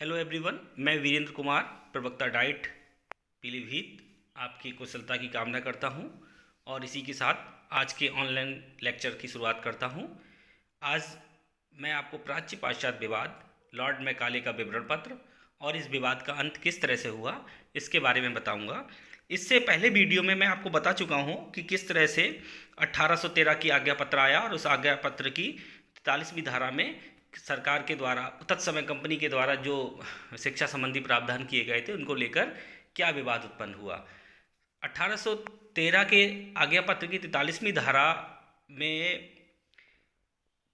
Hello everyone, मैं वीरेंद्र कुमार, प्रवक्ता diet Pilibhit आपकी कुशलता की कामना करता हूं और इसी के साथ आज के ऑनलाइन लेक्चर की शुरुआत करता हूं। आज मैं आपको प्राच्य पाश्चात्य विवाद, लॉर्ड मैकाले का विवरण पत्र और इस विवाद का अंत किस तरह से हुआ इसके बारे में बताऊंगा। इससे पहले वीडियो में मैं आपको बता चुका हूं कि किस तरह से 1813 की आज्ञा पत्र आया और उस आज्ञा पत्र की 43वीं धारा में सरकार के द्वारा तत्समय कंपनी के द्वारा जो शिक्षा संबंधी प्रावधान किए गए थे उनको लेकर क्या विवाद उत्पन्न हुआ। 1813 के आज्ञा पत्र की 43वीं धारा में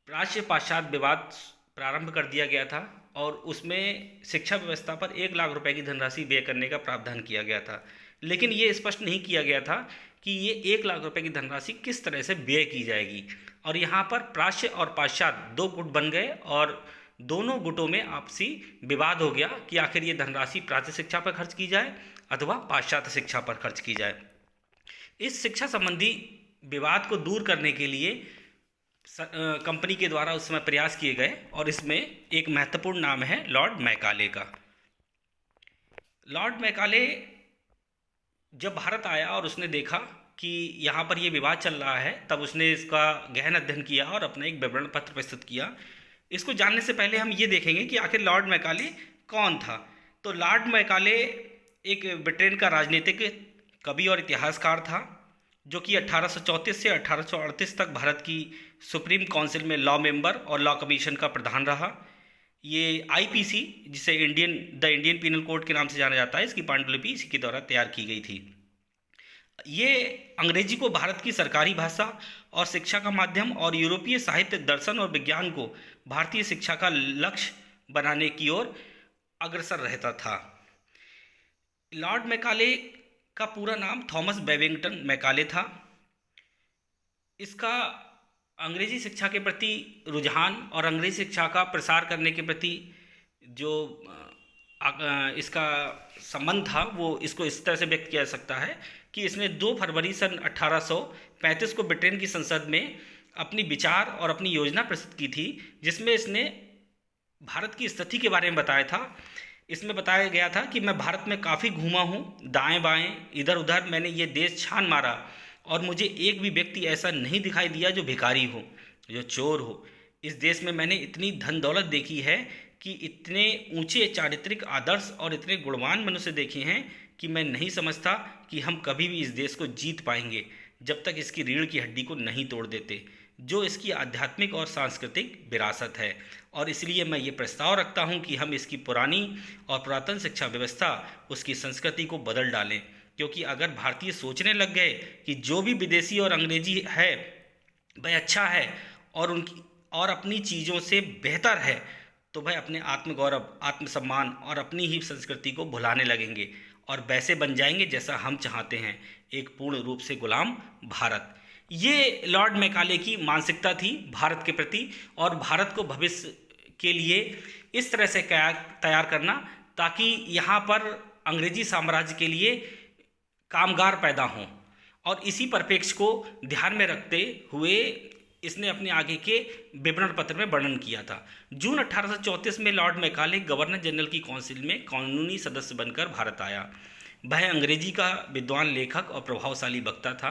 प्राच्य पाश्चात्य विवाद प्रारंभ कर दिया गया था और उसमें शिक्षा व्यवस्था पर 1 लाख रुपए की धनराशि व्यय करने का प्रावधान किया गया था, लेकिन ये स्पष्ट नहीं किया गया था कि ये 1 लाख रुपए की धनराशि किस तरह से व्यय की जाएगी। और यहाँ पर प्राच्य और पाश्चात्य दो गुट बन गए और दोनों गुटों में आपसी विवाद हो गया कि आखिर ये धनराशि प्राच्य शिक्षा पर खर्च की जाए अथवा पाश्चात्य शिक्षा पर खर्च की जाए। इस शिक्षा संबंधी विवाद को दूर करने के लिए कंपनी के द्वारा उस समय प्रयास किए गए और इसमें एक महत्वपूर्ण नाम है लॉर्ड मैकाले का। लॉर्ड मैकाले जब भारत आया और उसने देखा कि यहाँ पर ये विवाद चल रहा है, तब उसने इसका गहन अध्ययन किया और अपना एक विवरण पत्र प्रस्तुत किया। इसको जानने से पहले हम ये देखेंगे कि आखिर लॉर्ड मैकाले कौन था। तो लॉर्ड मैकाले एक ब्रिटेन का राजनीतिक कवि और इतिहासकार था जो कि 1834 से 1838 तक भारत की सुप्रीम काउंसिल में लॉ मेंबर और लॉ कमीशन का प्रधान रहा। ये आईपीसी, जिसे द इंडियन पीनल कोड के नाम से जाना जाता है, इसकी पांडुलिपि इसी के द्वारा तैयार की गई थी। ये अंग्रेजी को भारत की सरकारी भाषा और शिक्षा का माध्यम और यूरोपीय साहित्य, दर्शन और विज्ञान को भारतीय शिक्षा का लक्ष्य बनाने की ओर अग्रसर रहता था। लॉर्ड मैकाले का पूरा नाम थॉमस बेबिंगटन मैकाले था। इसका अंग्रेजी शिक्षा के प्रति रुझान और अंग्रेजी शिक्षा का प्रसार करने के प्रति जो इसका संबंध था वो इसको इस तरह से व्यक्त किया जा सकता है कि इसने 2 फरवरी सन 1835 को ब्रिटेन की संसद में अपनी विचार और अपनी योजना प्रस्तुत की थी, जिसमें इसने भारत की स्थिति के बारे में बताया था। इसमें बताया गया था कि मैं भारत में काफ़ी घूमा हूँ, दाएं बाएं इधर उधर मैंने ये देश छान मारा और मुझे एक भी व्यक्ति ऐसा नहीं दिखाई दिया जो भिखारी हो, जो चोर हो। इस देश में मैंने इतनी धन दौलत देखी है कि इतने ऊंचे चारित्रिक आदर्श और इतने गुणवान मनुष्य देखे हैं कि मैं नहीं समझता कि हम कभी भी इस देश को जीत पाएंगे जब तक इसकी रीढ़ की हड्डी को नहीं तोड़ देते, जो इसकी आध्यात्मिक और सांस्कृतिक विरासत है। और इसलिए मैं ये प्रस्ताव रखता हूँ कि हम इसकी पुरानी और पुरातन शिक्षा व्यवस्था, उसकी संस्कृति को बदल डालें, क्योंकि अगर भारतीय सोचने लग गए कि जो भी विदेशी और अंग्रेजी है वह अच्छा है और अपनी चीज़ों से बेहतर है, तो वह अपने आत्मगौरव, आत्मसम्मान और अपनी ही संस्कृति को भुलाने लगेंगे और वैसे बन जाएंगे जैसा हम चाहते हैं, एक पूर्ण रूप से गुलाम भारत। ये लॉर्ड मैकाले की मानसिकता थी भारत के प्रति और भारत को भविष्य के लिए इस तरह से तैयार करना ताकि यहाँ पर अंग्रेजी साम्राज्य के लिए कामगार पैदा हों। और इसी परिप्रेक्ष्य को ध्यान में रखते हुए इसने अपने आगे के विवरण पत्र में वर्णन किया था। जून 1834 में लॉर्ड मैकाले गवर्नर जनरल की काउंसिल में कानूनी सदस्य बनकर भारत आया। वह अंग्रेजी का विद्वान लेखक और प्रभावशाली वक्ता था।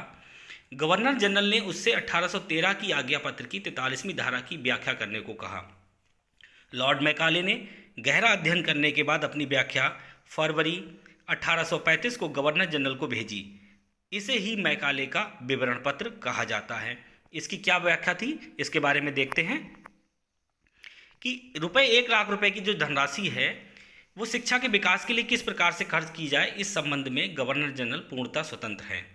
गवर्नर जनरल ने उससे 1813 की आज्ञा पत्र की 43वीं धारा की व्याख्या करने को कहा। लॉर्ड मैकाले ने गहरा अध्ययन करने के बाद अपनी व्याख्या फरवरी 1835 को गवर्नर जनरल को भेजी। इसे ही मैकाले का विवरण पत्र कहा जाता है। इसकी क्या व्याख्या थी इसके बारे में देखते हैं कि 1 लाख रुपए की जो धनराशि है वो शिक्षा के विकास के लिए किस प्रकार से खर्च की जाए, इस संबंध में गवर्नर जनरल पूर्णतः स्वतंत्र है।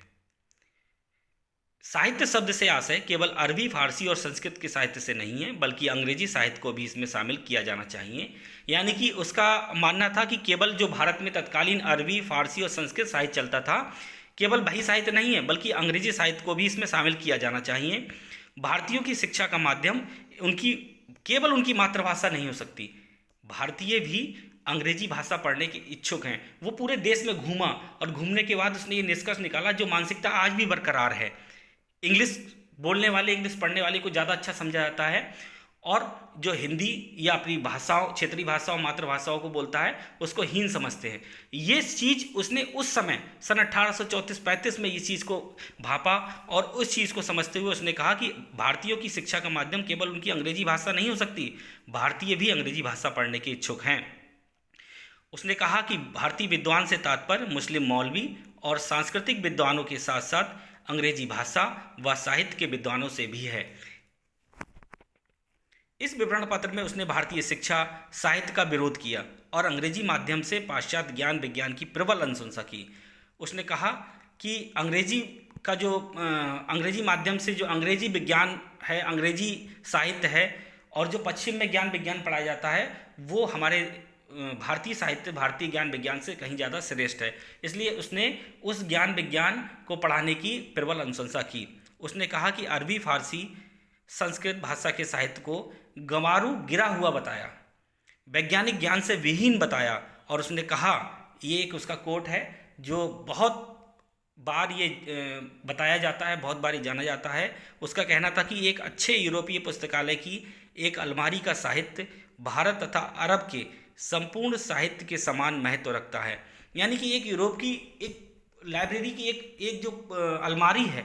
साहित्य शब्द से आशय केवल अरबी, फारसी और संस्कृत के साहित्य से नहीं है, बल्कि अंग्रेजी साहित्य को भी इसमें शामिल किया जाना चाहिए। यानी कि उसका मानना था कि केवल जो भारत में तत्कालीन अरबी, फारसी और संस्कृत साहित्य चलता था, केवल वही साहित्य नहीं है बल्कि अंग्रेजी साहित्य को भी इसमें शामिल किया जाना चाहिए। भारतीयों की शिक्षा का माध्यम केवल उनकी मातृभाषा नहीं हो सकती। भारतीय भी अंग्रेजी भाषा पढ़ने के इच्छुक हैं। वो पूरे देश में घूमा और घूमने के बाद उसने ये निष्कर्ष निकाला जो मानसिकता आज भी बरकरार है। इंग्लिश बोलने वाले, इंग्लिश पढ़ने वाले को ज़्यादा अच्छा समझा जाता है और जो हिंदी या अपनी भाषाओं, क्षेत्रीय भाषाओं, मातृभाषाओं को बोलता है उसको हीन समझते हैं। ये चीज़ उसने उस समय सन 1834-35 में इस चीज़ को भापा और उस चीज़ को समझते हुए उसने कहा कि भारतीयों की शिक्षा का माध्यम केवल उनकी अंग्रेजी भाषा नहीं हो सकती, भारतीय भी अंग्रेजी भाषा पढ़ने के इच्छुक हैं। उसने कहा कि भारतीय विद्वान से तात्पर्य मुस्लिम मौलवी और सांस्कृतिक विद्वानों के साथ साथ अंग्रेजी भाषा व साहित्य के विद्वानों से भी है। इस विवरण पत्र में उसने भारतीय शिक्षा साहित्य का विरोध किया और अंग्रेजी माध्यम से पाश्चात्य ज्ञान विज्ञान की प्रबल अनुशंसा की। उसने कहा कि अंग्रेजी का जो अंग्रेजी माध्यम से जो अंग्रेजी विज्ञान है, अंग्रेजी साहित्य है और जो पश्चिम में ज्ञान विज्ञान पढ़ाया जाता है वो हमारे भारतीय साहित्य, भारतीय ज्ञान विज्ञान से कहीं ज़्यादा श्रेष्ठ है। इसलिए उसने उस ज्ञान विज्ञान को पढ़ाने की प्रबल अनुशंसा की। उसने कहा कि अरबी, फारसी, संस्कृत भाषा के साहित्य को गंवारू गिरा हुआ बताया, वैज्ञानिक ज्ञान से विहीन बताया। और उसने कहा, ये एक उसका कोट है जो बहुत बार ये बताया जाता है, बहुत बार जाना जाता है। उसका कहना था कि एक अच्छे यूरोपीय पुस्तकालय की एक अलमारी का साहित्य भारत तथा अरब के संपूर्ण साहित्य के समान महत्व रखता है। यानी कि एक यूरोप की एक लाइब्रेरी की एक जो अलमारी है,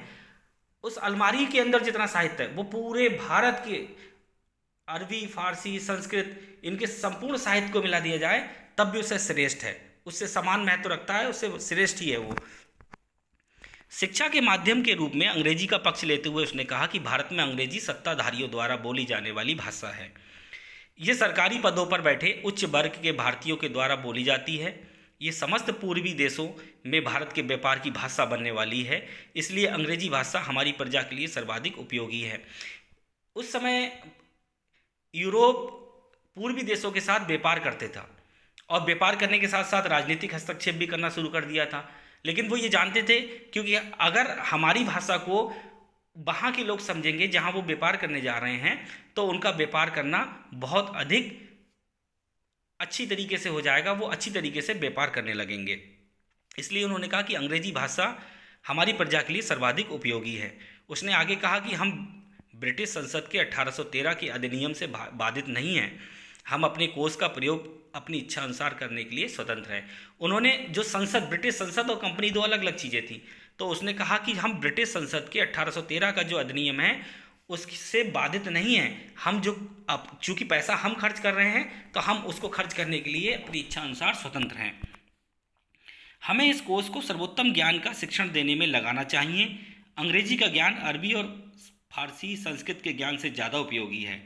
उस अलमारी के अंदर जितना साहित्य है वो पूरे भारत के अरबी, फारसी, संस्कृत, इनके संपूर्ण साहित्य को मिला दिया जाए तब भी उससे श्रेष्ठ है, उससे समान महत्व रखता है, उससे श्रेष्ठ ही है वो। शिक्षा के माध्यम के रूप में अंग्रेजी का पक्ष लेते हुए उसने कहा कि भारत में अंग्रेजी सत्ताधारियों द्वारा बोली जाने वाली भाषा है। ये सरकारी पदों पर बैठे उच्च वर्ग के भारतीयों के द्वारा बोली जाती है। ये समस्त पूर्वी देशों में भारत के व्यापार की भाषा बनने वाली है। इसलिए अंग्रेजी भाषा हमारी प्रजा के लिए सर्वाधिक उपयोगी है। उस समय यूरोप पूर्वी देशों के साथ व्यापार करते था और व्यापार करने के साथ साथ राजनीतिक हस्तक्षेप भी करना शुरू कर दिया था। लेकिन वो ये जानते थे क्योंकि अगर हमारी भाषा को वहाँ के लोग समझेंगे जहाँ वो व्यापार करने जा रहे हैं तो उनका व्यापार करना बहुत अधिक अच्छी तरीके से हो जाएगा, वो अच्छी तरीके से व्यापार करने लगेंगे। इसलिए उन्होंने कहा कि अंग्रेजी भाषा हमारी प्रजा के लिए सर्वाधिक उपयोगी है। उसने आगे कहा कि हम ब्रिटिश संसद के 1813 के अधिनियम से बाधित नहीं हैं, हम अपने कोष का प्रयोग अपनी इच्छा अनुसार करने के लिए स्वतंत्र हैं। उन्होंने जो संसद, ब्रिटिश संसद और कंपनी दो अलग अलग चीज़ें थी, तो उसने कहा कि हम ब्रिटिश संसद के 1813 का जो अधिनियम है उससे बाधित नहीं हैं। हम जो अब चूँकि पैसा हम खर्च कर रहे हैं तो हम उसको खर्च करने के लिए अपनी इच्छा अनुसार स्वतंत्र हैं। हमें इस कोष को सर्वोत्तम ज्ञान का शिक्षण देने में लगाना चाहिए। अंग्रेजी का ज्ञान अरबी और फारसी, संस्कृत के ज्ञान से ज़्यादा उपयोगी है।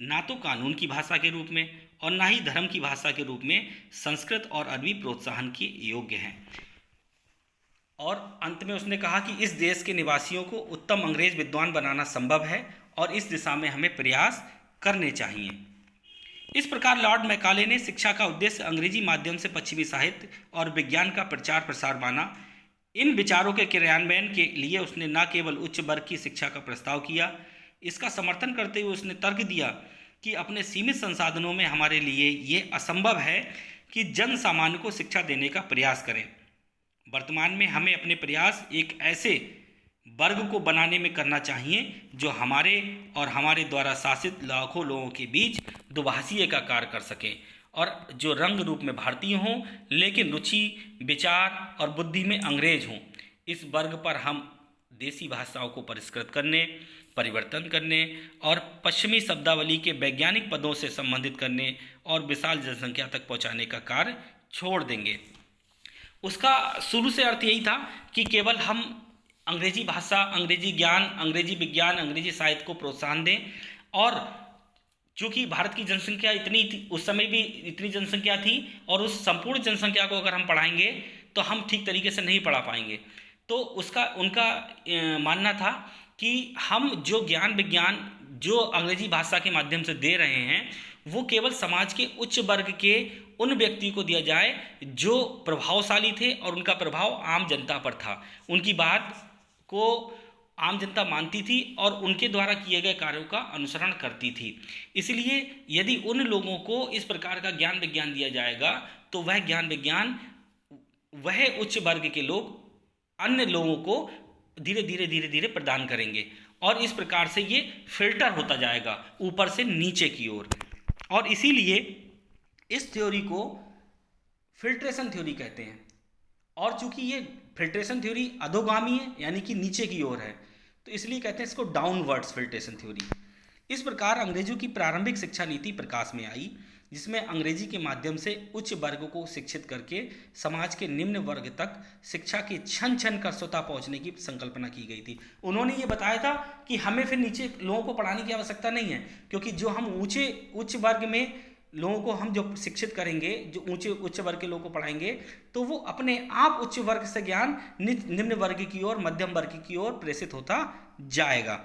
ना तो कानून की भाषा के रूप में और ना ही धर्म की भाषा के रूप में संस्कृत और अरबी प्रोत्साहन के योग्य हैं। और अंत में उसने कहा कि इस देश के निवासियों को उत्तम अंग्रेज विद्वान बनाना संभव है और इस दिशा में हमें प्रयास करने चाहिए। इस प्रकार लॉर्ड मैकाले ने शिक्षा का उद्देश्य अंग्रेजी माध्यम से पश्चिमी साहित्य और विज्ञान का प्रचार प्रसार माना। इन विचारों के क्रियान्वयन के लिए उसने न केवल उच्च वर्ग की शिक्षा का प्रस्ताव किया, इसका समर्थन करते हुए उसने तर्क दिया कि अपने सीमित संसाधनों में हमारे लिए ये असंभव है कि जन सामान्य को शिक्षा देने का प्रयास करें। वर्तमान में हमें अपने प्रयास एक ऐसे वर्ग को बनाने में करना चाहिए जो हमारे और हमारे द्वारा शासित लाखों लोगों के बीच दुभाषीय का कार्य कर सकें और जो रंग रूप में भारतीय हों लेकिन रुचि, विचार और बुद्धि में अंग्रेज हों। इस वर्ग पर हम देसी भाषाओं को परिष्कृत करने, परिवर्तन करने और पश्चिमी शब्दावली के वैज्ञानिक पदों से संबंधित करने और विशाल जनसंख्या तक पहुंचाने का कार्य छोड़ देंगे। उसका शुरू से अर्थ यही था कि केवल हम अंग्रेजी भाषा, अंग्रेजी ज्ञान, अंग्रेजी विज्ञान, अंग्रेजी साहित्य को प्रोत्साहन दें। और चूँकि भारत की जनसंख्या इतनी थी, उस समय भी इतनी जनसंख्या थी और उस संपूर्ण जनसंख्या को अगर हम पढ़ाएंगे तो हम ठीक तरीके से नहीं पढ़ा पाएंगे। तो उनका मानना था कि हम जो ज्ञान विज्ञान जो अंग्रेजी भाषा के माध्यम से दे रहे हैं वो केवल समाज के उच्च वर्ग के उन व्यक्ति को दिया जाए जो प्रभावशाली थे और उनका प्रभाव आम जनता पर था, उनकी बात को आम जनता मानती थी और उनके द्वारा किए गए कार्यों का अनुसरण करती थी। इसलिए यदि उन लोगों को इस प्रकार का ज्ञान विज्ञान दिया जाएगा तो वह ज्ञान विज्ञान वह उच्च वर्ग के लोग अन्य लोगों को धीरे धीरे प्रदान करेंगे और इस प्रकार से ये फिल्टर होता जाएगा ऊपर से नीचे की ओर। और इसीलिए इस थ्योरी को फिल्ट्रेशन थ्योरी कहते हैं। और चूंकि ये फिल्ट्रेशन थ्योरी अधोगामी है यानी कि नीचे की ओर है, तो इसलिए कहते हैं इसको डाउनवर्ड्स फिल्ट्रेशन थ्योरी। इस प्रकार अंग्रेजों की प्रारंभिक शिक्षा नीति प्रकाश में आई, जिसमें अंग्रेजी के माध्यम से उच्च वर्ग को शिक्षित करके समाज के निम्न वर्ग तक शिक्षा की छन छन कर स्वतः पहुंचने की संकल्पना की गई थी। उन्होंने ये बताया था कि हमें फिर नीचे लोगों को पढ़ाने की आवश्यकता नहीं है, क्योंकि जो हम उच्च वर्ग में लोगों को हम जो शिक्षित करेंगे, जो उच्च वर्ग के लोगों को पढ़ाएंगे, तो वो अपने आप उच्च वर्ग से ज्ञान निम्न वर्ग की ओर, मध्यम वर्ग की ओर प्रेषित होता जाएगा।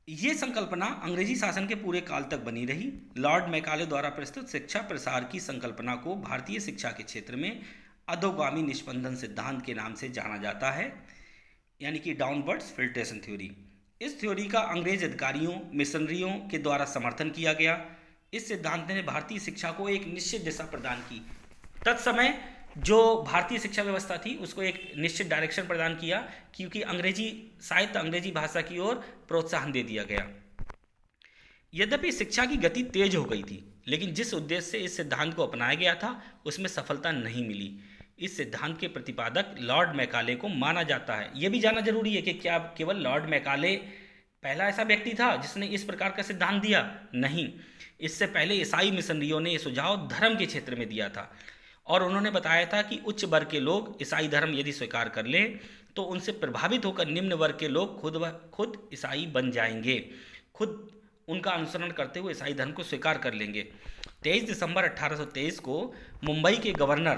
ये संकल्पना अंग्रेजी शासन के पूरे काल तक बनी रही। लॉर्ड मैकाले द्वारा प्रस्तुत शिक्षा प्रसार की संकल्पना को भारतीय शिक्षा के क्षेत्र में अधोगामी निष्पंदन सिद्धांत के नाम से जाना जाता है, यानी कि डाउनवर्ड्स फिल्ट्रेशन थ्योरी। इस थ्योरी का अंग्रेज अधिकारियों, मिशनरियों के द्वारा समर्थन किया गया। इस सिद्धांत ने भारतीय शिक्षा को एक निश्चित दिशा प्रदान की। तत्समय जो भारतीय शिक्षा व्यवस्था थी उसको एक निश्चित डायरेक्शन प्रदान किया, क्योंकि अंग्रेजी साहित्य, अंग्रेजी भाषा की ओर प्रोत्साहन दे दिया गया। यद्यपि शिक्षा की गति तेज हो गई थी, लेकिन जिस उद्देश्य से इस सिद्धांत को अपनाया गया था उसमें सफलता नहीं मिली। इस सिद्धांत के प्रतिपादक लॉर्ड मैकाले को माना जाता है। यह भी जानना जरूरी है कि क्या केवल लॉर्ड मैकाले पहला ऐसा व्यक्ति था जिसने इस प्रकार का सिद्धांत दिया? नहीं, इससे पहले ईसाई मिशनरियों ने यह सुझाव धर्म के क्षेत्र में दिया था, और उन्होंने बताया था कि उच्च वर्ग के लोग ईसाई धर्म यदि स्वीकार कर लें तो उनसे प्रभावित होकर निम्न वर्ग के लोग खुद ईसाई बन जाएंगे, खुद उनका अनुसरण करते हुए ईसाई धर्म को स्वीकार कर लेंगे। 23 दिसंबर 1823 को मुंबई के गवर्नर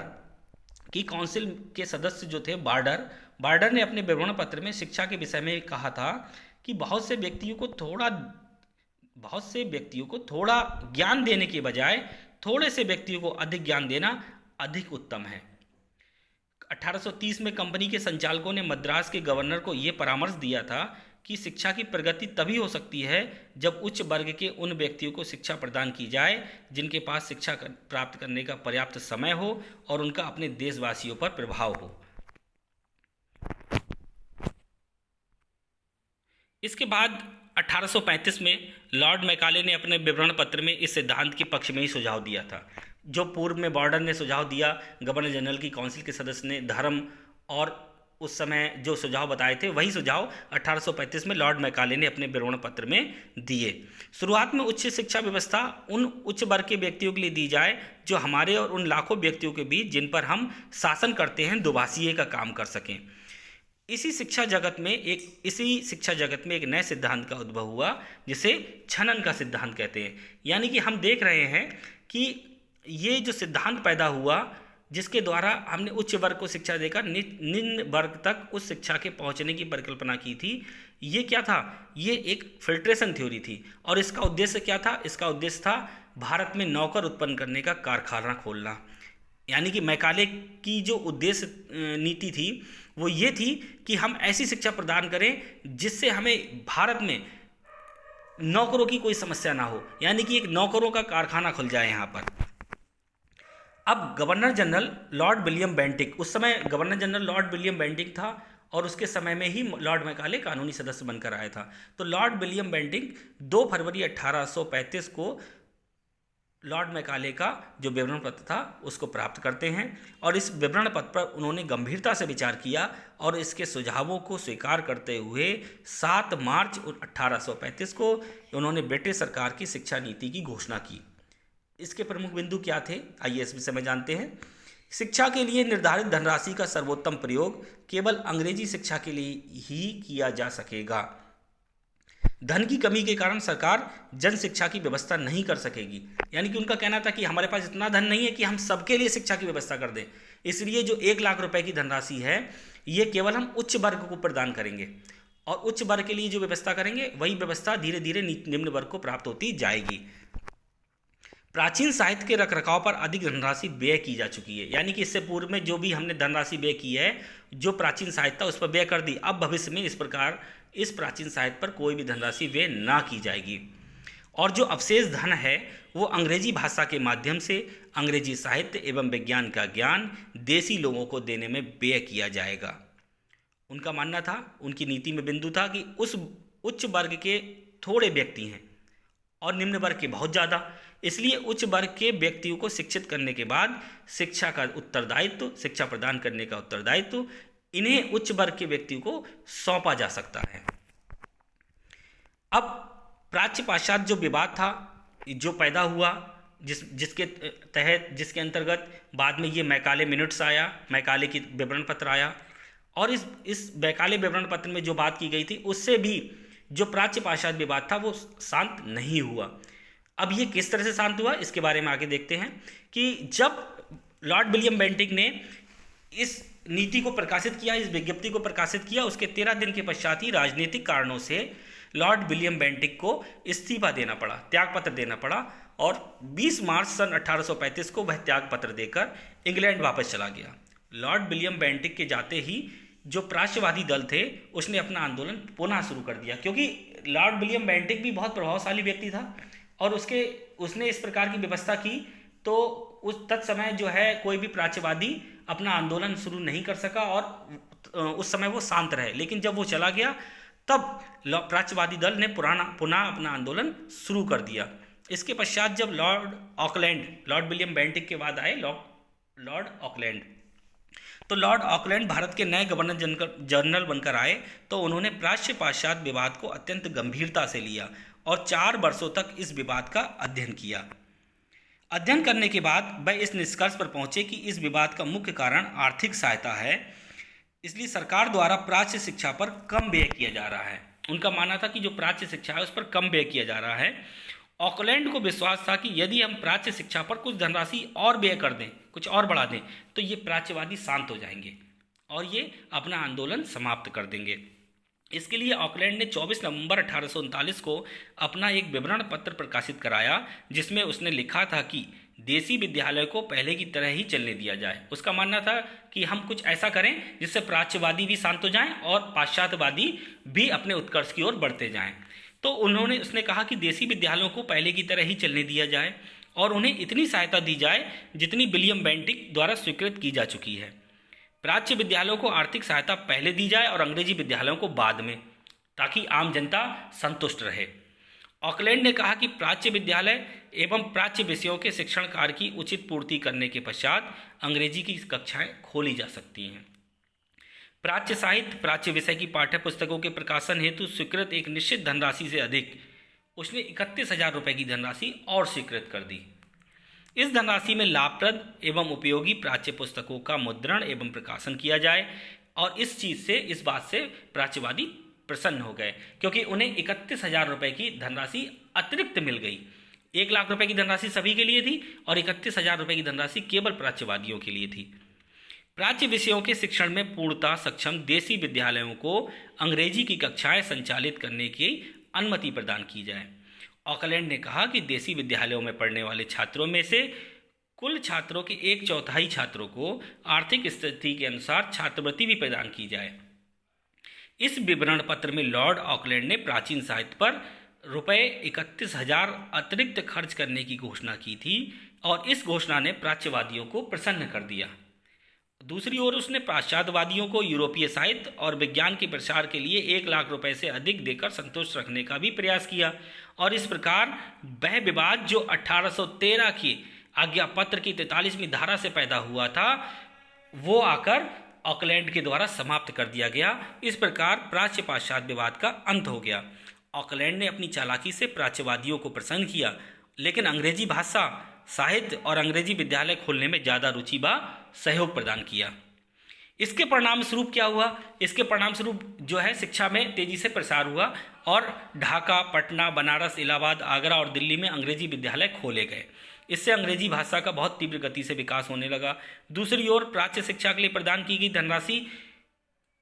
की काउंसिल के सदस्य जो थे बार्डर ने अपने विवरण पत्र में शिक्षा के विषय में कहा था कि बहुत से व्यक्तियों को थोड़ा ज्ञान देने के बजाय थोड़े से व्यक्तियों को अधिक ज्ञान देना अधिक उत्तम है। 1830 में कंपनी के संचालकों ने मद्रास के गवर्नर को यह परामर्श दिया था कि शिक्षा की प्रगति तभी हो सकती है जब उच्च वर्ग के उन व्यक्तियों को शिक्षा प्रदान की जाए जिनके पास शिक्षा प्राप्त करने का पर्याप्त समय हो और उनका अपने देशवासियों पर प्रभाव हो। इसके बाद 1835 में लॉर्ड मैकाले ने अपने विवरण पत्र में इस सिद्धांत के पक्ष में ही सुझाव दिया था। जो पूर्व में बॉर्डर ने सुझाव दिया, गवर्नर जनरल की काउंसिल के सदस्य ने धर्म और उस समय जो सुझाव बताए थे, वही सुझाव 1835 में लॉर्ड मैकाले ने अपने विवरण पत्र में दिए। शुरुआत में उच्च शिक्षा व्यवस्था उन उच्च वर्ग के व्यक्तियों के लिए दी जाए जो हमारे और उन लाखों व्यक्तियों के बीच जिन पर हम शासन करते हैं दुभाषिए का काम कर सकें। इसी शिक्षा जगत में एक नए सिद्धांत का उद्भव हुआ जिसे छनन का सिद्धांत कहते हैं। यानी कि हम देख रहे हैं कि ये जो सिद्धांत पैदा हुआ जिसके द्वारा हमने उच्च वर्ग को शिक्षा देकर निम्न वर्ग तक उस शिक्षा के पहुंचने की परिकल्पना की थी, ये क्या था? ये एक फिल्ट्रेशन थ्योरी थी। और इसका उद्देश्य क्या था? इसका उद्देश्य था भारत में नौकर उत्पन्न करने का कारखाना खोलना। यानी कि मैकाले की जो उद्देश्य नीति थी वो ये थी कि हम ऐसी शिक्षा प्रदान करें जिससे हमें भारत में नौकरों की कोई समस्या ना हो, यानी कि एक नौकरों का कारखाना खुल जाए यहाँ पर। अब governor general Lord William Bentinck, उस समय governor general Lord William Bentinck था और उसके समय में ही लॉर्ड मैकाले कानूनी सदस्य बनकर आया था। तो लॉर्ड विलियम बेंटिक 2 फरवरी 1835 को लॉर्ड मैकाले का जो विवरण पत्र था उसको प्राप्त करते हैं और इस विवरण पत्र पर उन्होंने गंभीरता से विचार किया और इसके सुझावों को स्वीकार करते हुए 7 मार्च 1835 को उन्होंने ब्रिटिश सरकार की शिक्षा नीति की घोषणा की। इसके प्रमुख बिंदु क्या थे, आइए इस विषय में जानते हैं। शिक्षा के लिए निर्धारित धनराशि का सर्वोत्तम प्रयोग केवल अंग्रेजी शिक्षा के लिए ही किया जा सकेगा। धन की कमी के कारण सरकार जन शिक्षा की व्यवस्था नहीं कर सकेगी। यानी कि उनका कहना था कि हमारे पास इतना धन नहीं है कि हम सबके लिए शिक्षा की व्यवस्था कर दें, इसलिए जो 1 लाख रुपए की धनराशि है ये केवल हम उच्च वर्ग को प्रदान करेंगे और उच्च वर्ग के लिए जो व्यवस्था करेंगे वही व्यवस्था धीरे धीरे निम्न वर्ग को प्राप्त होती जाएगी। प्राचीन साहित्य के रखरखाव पर अधिक धनराशि व्यय की जा चुकी है। यानी कि इससे पूर्व में जो भी हमने धनराशि व्यय की है, जो प्राचीन साहित्य था उस पर व्यय कर दी, अब भविष्य में इस प्रकार इस प्राचीन साहित्य पर कोई भी धनराशि व्यय ना की जाएगी। और जो अवशेष धन है वो अंग्रेजी भाषा के माध्यम से अंग्रेजी साहित्य एवं विज्ञान का ज्ञान देसी लोगों को देने में व्यय किया जाएगा। उनका मानना था, उनकी नीति में बिंदु था कि उस उच्च वर्ग के थोड़े व्यक्ति हैं और निम्न वर्ग के बहुत ज़्यादा, इसलिए उच्च वर्ग के व्यक्तियों को शिक्षित करने के बाद शिक्षा का उत्तरदायित्व, शिक्षा प्रदान करने का उत्तरदायित्व इन्हें उच्च वर्ग के व्यक्तियों को सौंपा जा सकता है। अब प्राच्य पाश्चात्य जो विवाद था जो पैदा हुआ, जिसके अंतर्गत बाद में ये मैकाले मिनट्स आया, मैकाले की विवरण पत्र आया, और इस मैकाले विवरण पत्र में जो बात की गई थी उससे भी जो प्राच्य पाश्चात्य विवाद था वो शांत नहीं हुआ। अब ये किस तरह से शांत हुआ इसके बारे में आगे देखते हैं कि जब लॉर्ड विलियम बेंटिक ने इस नीति को प्रकाशित किया, इस विज्ञप्ति को प्रकाशित किया, उसके 13 दिन के पश्चात ही राजनीतिक कारणों से लॉर्ड विलियम बेंटिक को इस्तीफा देना पड़ा, त्यागपत्र देना पड़ा, और 20 मार्च सन 1835 को वह त्यागपत्र देकर इंग्लैंड वापस चला गया। लॉर्ड विलियम बेंटिक के जाते ही जो प्राच्यवादी दल थे उसने अपना आंदोलन पुनः शुरू कर दिया, क्योंकि लॉर्ड विलियम बेंटिक भी बहुत प्रभावशाली व्यक्ति था और उसने इस प्रकार की व्यवस्था की, तो उस तत्समय जो है कोई भी प्राच्यवादी अपना आंदोलन शुरू नहीं कर सका और उस समय वो शांत रहे। लेकिन जब वो चला गया तब प्राच्यवादी दल ने पुनः अपना आंदोलन शुरू कर दिया। इसके पश्चात जब लॉर्ड विलियम बेंटिक के बाद आए लॉर्ड ऑकलैंड, तो लॉर्ड ऑकलैंड भारत के नए गवर्नर जनरल बनकर आए, तो उन्होंने प्राच्य पाश्चात्य विवाद को अत्यंत गंभीरता से लिया और 4 वर्षों तक इस विवाद का अध्ययन किया। अध्ययन करने के बाद वह इस निष्कर्ष पर पहुंचे कि इस विवाद का मुख्य कारण आर्थिक सहायता है, इसलिए सरकार द्वारा प्राच्य शिक्षा पर कम व्यय किया जा रहा है। उनका मानना था कि जो प्राच्य शिक्षा है उस पर कम व्यय किया जा रहा है। ऑकलैंड को विश्वास था कि यदि हम प्राच्य शिक्षा पर कुछ धनराशि और व्यय कर दें, कुछ और बढ़ा दें, तो ये प्राच्यवादी शांत हो जाएंगे और ये अपना आंदोलन समाप्त कर देंगे। इसके लिए ऑकलैंड ने 24 नवंबर 1839 को अपना एक विवरण पत्र प्रकाशित कराया, जिसमें उसने लिखा था कि देसी विद्यालय को पहले की तरह ही चलने दिया जाए। उसका मानना था कि हम कुछ ऐसा करें जिससे प्राच्यवादी भी शांत हो जाएं और पाश्चात्यवादी भी अपने उत्कर्ष की ओर बढ़ते जाएं। तो उसने कहा कि देसी विद्यालयों को पहले की तरह ही चलने दिया जाए और उन्हें इतनी सहायता दी जाए जितनी विलियम बेंटिक द्वारा स्वीकृत की जा चुकी है। प्राच्य विद्यालयों को आर्थिक सहायता पहले दी जाए और अंग्रेजी विद्यालयों को बाद में, ताकि आम जनता संतुष्ट रहे। ऑकलैंड ने कहा कि प्राच्य विद्यालय एवं प्राच्य विषयों के शिक्षण कार्य की उचित पूर्ति करने के पश्चात अंग्रेजी की कक्षाएं खोली जा सकती हैं। प्राच्य साहित्य, प्राच्य विषय की पाठ्य पुस्तकों के प्रकाशन हेतु स्वीकृत एक निश्चित धनराशि से अधिक उसने 31,000 रुपये की धनराशि और स्वीकृत कर दी। इस धनराशि में लाभप्रद एवं उपयोगी प्राच्य पुस्तकों का मुद्रण एवं प्रकाशन किया जाए, और इस बात से प्राच्यवादी प्रसन्न हो गए, क्योंकि उन्हें 31,000 रुपये की धनराशि अतिरिक्त मिल गई। 1 लाख रुपए की धनराशि सभी के लिए थी और 31,000 रुपये की धनराशि केवल प्राच्यवादियों के लिए थी। प्राच्य विषयों के शिक्षण में पूर्णतः सक्षम देसी विद्यालयों को अंग्रेजी की कक्षाएं संचालित करने की अनुमति प्रदान की जाए। ऑकलैंड ने कहा कि देसी विद्यालयों में पढ़ने वाले छात्रों में से कुल छात्रों के 1/4 छात्रों को आर्थिक स्थिति के अनुसार छात्रवृत्ति भी प्रदान की जाए। इस विवरण पत्र में लॉर्ड ऑकलैंड ने प्राचीन साहित्य पर रुपये 31,000 अतिरिक्त खर्च करने की घोषणा की थी और इस घोषणा ने प्राच्यवादियों को प्रसन्न कर दिया। दूसरी ओर उसने पाश्चात्यवादियों को यूरोपीय साहित्य और विज्ञान के प्रसार के लिए 1 लाख रुपए से अधिक देकर संतुष्ट रखने का भी प्रयास किया, और इस प्रकार वह विवाद जो 1813 की आज्ञा पत्र की 43वीं धारा से पैदा हुआ था वो आकर ऑकलैंड के द्वारा समाप्त कर दिया गया। इस प्रकार प्राच्य पाश्चात्य विवाद का अंत हो गया। ऑकलैंड ने अपनी चालाकी से प्राच्यवादियों को प्रसन्न किया, लेकिन अंग्रेजी भाषा, साहित्य और अंग्रेजी विद्यालय खोलने में ज़्यादा रुचि व सहयोग प्रदान किया। इसके परिणाम स्वरूप क्या हुआ? इसके परिणाम स्वरूप जो है शिक्षा में तेजी से प्रसार हुआ और ढाका, पटना, बनारस, इलाहाबाद, आगरा और दिल्ली में अंग्रेजी विद्यालय खोले गए। इससे अंग्रेजी भाषा का बहुत तीव्र गति से विकास होने लगा। दूसरी ओर प्राच्य शिक्षा के लिए प्रदान की गई धनराशि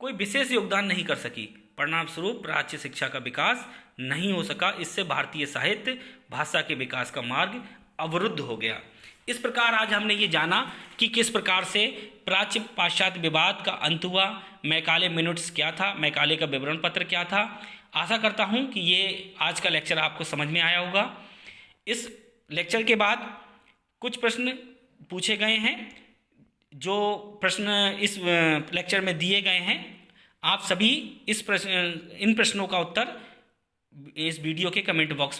कोई विशेष योगदान नहीं कर सकी। परिणाम स्वरूप प्राच्य शिक्षा का विकास नहीं हो सका। इससे भारतीय साहित्य भाषा के विकास का मार्ग अवरुद्ध हो गया। इस प्रकार आज हमने ये जाना कि किस प्रकार से प्राच्य पाश्चात्य विवाद का अंत हुआ, मैकाले मिनट्स क्या था, मैकाले का विवरण पत्र क्या था। आशा करता हूँ कि ये आज का लेक्चर आपको समझ में आया होगा। इस लेक्चर के बाद कुछ प्रश्न पूछे गए हैं, जो प्रश्न इस लेक्चर में दिए गए हैं आप सभी इन प्रश्नों का उत्तर इस वीडियो के कमेंट बॉक्स